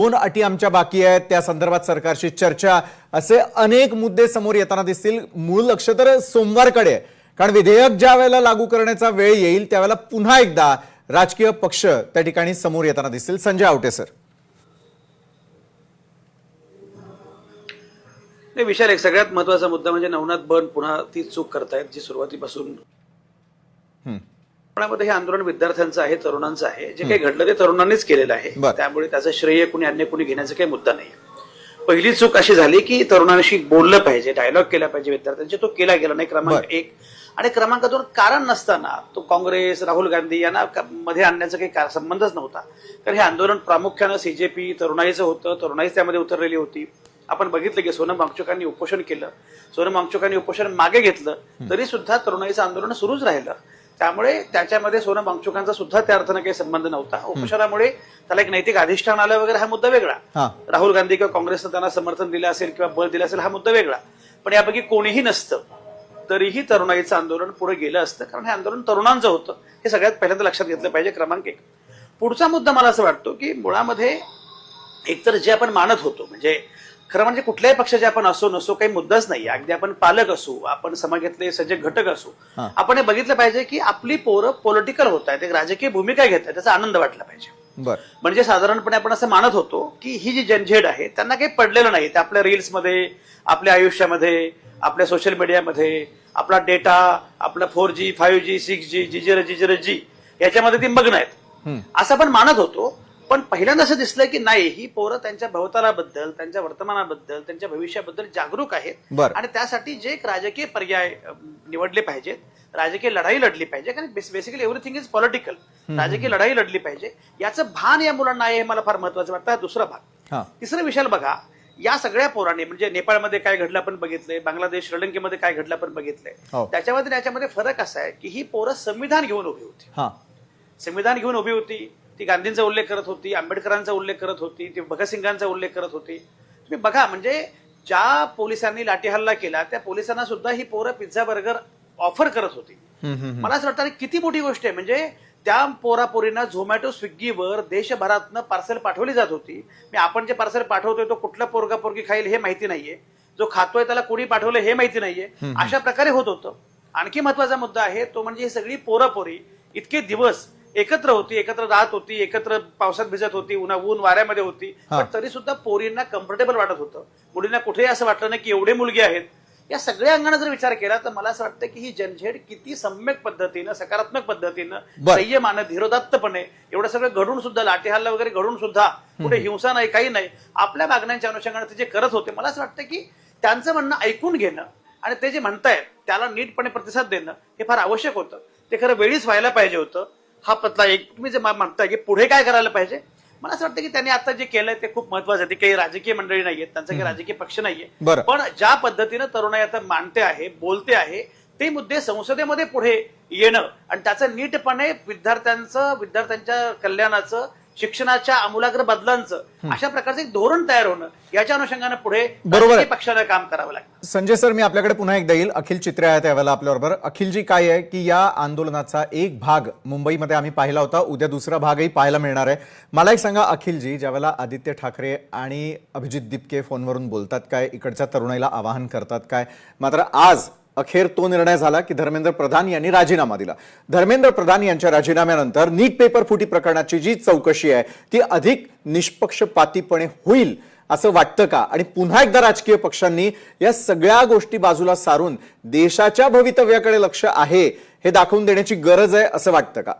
दोन अटी आमच्या बाकी आहेत, त्या संदर्भात सरकारशी चर्चा, असे अनेक मुद्दे समोर येताना दिसतील। मूळ लक्ष तर सोमवारकडे आहे, कारण विधेयक ज्या वेळेला लागू करण्याचा वेळ येईल त्यावेळेला पुन्हा एकदा राजकीय पक्ष त्या ठिकाणी समोर येताना दिसतील। संजय आवटे सर। विशाल, एक सगळ्यात महत्त्वाचा मुद्दा म्हणजे नवनाथ बन पुन्हा ती चूक करतायत जी सुरुवातीपासून पुण्यामध्ये हे आंदोलन विद्यार्थ्यांचं आहे, तरुणांचं आहे। जे काही घडलं ते तरुणांनीच केलेलं आहे, त्यामुळे त्याचं श्रेय कुणी अन्य कुणी घेण्याचा काही मुद्दा नाही। पहिली चूक अशी झाली की तरुणांशी बोललं पाहिजे, डायलॉग केला पाहिजे विद्यार्थ्यांचे, तो केला गेला नाही। क्रमांक एक। आणि क्रमांक दोन, कारण नसताना तो काँग्रेस, राहुल गांधी यांना मध्ये आणण्याचा काही संबंधच नव्हता, कारण हे आंदोलन प्रामुख्यानं सीजेपी तरुणाईचं होतं, तरुणाईच त्यामध्ये उतरलेली होती। आपण बघितलं की सोनम वांगचुकांनी उपोषण केलं, सोनम वांगचुकांनी उपोषण मागे घेतलं, तरी सुद्धा तरुणाईचं आंदोलन सुरूच राहिलं। त्यामुळे त्याच्यामध्ये सोनम वांगचुकांचा सुद्धा त्या अर्थानं काही संबंध नव्हता। उपोषणामुळे त्याला एक नैतिक अधिष्ठान आलं वगैरे हा मुद्दा वेगळा, राहुल गांधी किंवा काँग्रेसनं त्यांना समर्थन दिलं असेल किंवा बळ दिलं असेल हा मुद्दा वेगळा, पण यापैकी कोणीही नसतं तरीही तरुणाईचं आंदोलन पुढे गेलं असतं, कारण हे आंदोलन तरुणांचं होतं। हे सगळ्यात पहिल्यांदा लक्षात घेतलं पाहिजे, क्रमांक एक। पुढचा मुद्दा मला असं वाटतो की मुळामध्ये एकतर जे आपण मानत होतो, म्हणजे खरं म्हणजे कुठल्याही पक्षाचे आपण असो नसो काही मुद्दाच नाही, अगदी आपण पालक असू, आपण समाजातले सजग घटक असू, आपण हे बघितलं पाहिजे की आपली पोरं पॉलिटिकल होत आहेत, एक राजकीय भूमिका घेत आहेत, त्याचा आनंद वाटला पाहिजे। म्हणजे साधारणपणे आपण असं मानत होतो की ही जी जनझेड आहे त्यांना काही पडलेलं नाही, ते आपल्या रील्समध्ये, आपल्या आयुष्यामध्ये, आपल्या सोशल मीडियामध्ये, आपला डेटा, आपला 4G 5G 6G जिजर याच्यामध्ये ती मग्न आहेत असं आपण मानत होतो। पण पहिल्यांदा असं दिसलंय की नाही, ही पोरं त्यांच्या भवतालाबद्दल, त्यांच्या वर्तमानाबद्दल, त्यांच्या भविष्याबद्दल जागरूक आहेत आणि त्यासाठी जे एक राजकीय पर्याय निवडले पाहिजेत, राजकीय लढाई लढली पाहिजे, कारण बेसिकली एव्हरीथिंग इज पॉलिटिकल, राजकीय लढाई लढली पाहिजे, याचं भान या मुलांना आहे, हे मला फार महत्वाचं वाटतं। दुसरा भाग। तिसरं विषय बघा, या सगळ्या पोरांनी म्हणजे नेपाळमध्ये काय घडलं आपण बघितलंय, बांगलादेश श्रीलंकेमध्ये काय घडलं आपण बघितलंय, त्याच्यामध्ये याच्यामध्ये फरक असा आहे की ही पोरं संविधान घेऊन उभी होती, संविधान घेऊन उभी होती। ती गांधींचा उल्लेख करत होती, आंबेडकरांचा उल्लेख करत होती, ती भगतसिंगांचा उल्लेख करत होती। तुम्ही बघा, म्हणजे ज्या पोलिसांनी लाठीहल्ला केला त्या पोलिसांना सुद्धा ही पोरं पिझ्झा बर्गर ऑफर करत होती। मला असं वाटतं किती मोठी गोष्ट आहे, म्हणजे त्या पोरापोरींना झोमॅटो स्विग्गीवर देशभरातनं पार्सल पाठवली जात होती। आपण जे पार्सल पाठवतोय तो कुठला पोरगा पोरगी खाईल हे माहिती नाहीये, जो खातोय त्याला कोणी पाठवलं हे माहिती नाहीये, अशा प्रकारे होत होतं। आणखी महत्वाचा मुद्दा आहे तो म्हणजे ही सगळी पोरापोरी इतके दिवस एकत्र होती, एकत्र राहत होती, एकत्र पावसात भिजत होती, ऊन वाऱ्यामध्ये होती, पण तरी सुद्धा पोरींना कम्फर्टेबल वाटत होतं, मुलींना कुठेही असं वाटलं नाही की एवढे मुलगी आहेत। या सगळ्या अंगाने जर विचार केला तर मला असं वाटतं की ही जनझेड किती सम्यक पद्धतीनं, सकारात्मक पद्धतीनं, संयमानं, धीरोदात्तपणे एवढं सगळं घडून सुद्धा, लाठीहल्ला वगैरे घडून सुद्धा, कुठे हिंसा नाही, काही नाही, आपल्या मागण्यांच्या अनुषंगाने ते जे करत होते, मला असं वाटतं की त्यांचं म्हणणं ऐकून घेणं आणि ते जे म्हणतायत त्याला नीटपणे प्रतिसाद देणं हे फार आवश्यक होतं। ते खरं वेळीच व्हायला पाहिजे होतं। हा पतला एक तुम्ही जे म्हणताय की पुढे काय करायला पाहिजे, मला असं वाटतं की त्यांनी आता जे केलंय ते खूप महत्वाचं आहे। ते काही राजकीय मंडळी नाहीयेत, त्यांचा काही राजकीय पक्ष नाहीये, पण ज्या पद्धतीनं तरुणाई आता मांडते आहे, बोलते आहे, ते मुद्दे संसदेमध्ये पुढे येणं आणि त्याचं नीटपणे विद्यार्थ्यांच्या कल्याणाचं, शिक्षणाच्या आमूलाग्र बदलांचं अशा प्रकारचं एक धोरण तयार होणं, याच्या अनुषंगाने पुढे पक्षाला काम करावं लागतं। संजय सर, मी आपल्याकडे पुन्हा एकदा येईल। अखिल चित्रे आहे त्यावेळेला आपल्याबरोबर। अखिलजी, काय आहे की या आंदोलनाचा एक भाग मुंबईमध्ये आम्ही पाहिला होता, उद्या दुसरा भागही पाहायला मिळणार आहे। मला एक सांगा अखिलजी, ज्यावेळेला आदित्य ठाकरे आणि अभिजित दिपके फोनवरून बोलतात काय, इकडच्या तरुणाईला आवाहन करतात काय, मात्र आज अखेर तो निर्णय झाला की धर्मेंद्र प्रधान यांनी राजीनामा दिला। धर्मेंद्र प्रधान यांच्या राजीनाम्यानंतर नीट पेपर फुटी प्रकरणाची जी चौकशी आहे ती अधिक निष्पक्षपातीपणे होईल असं वाटतं का, आणि पुन्हा एकदा राजकीय पक्षांनी या सगळ्या गोष्टी बाजूला सारून देशाच्या भवितव्याकडे लक्ष आहे हे दाखवून देण्याची गरज आहे असं वाटतं का?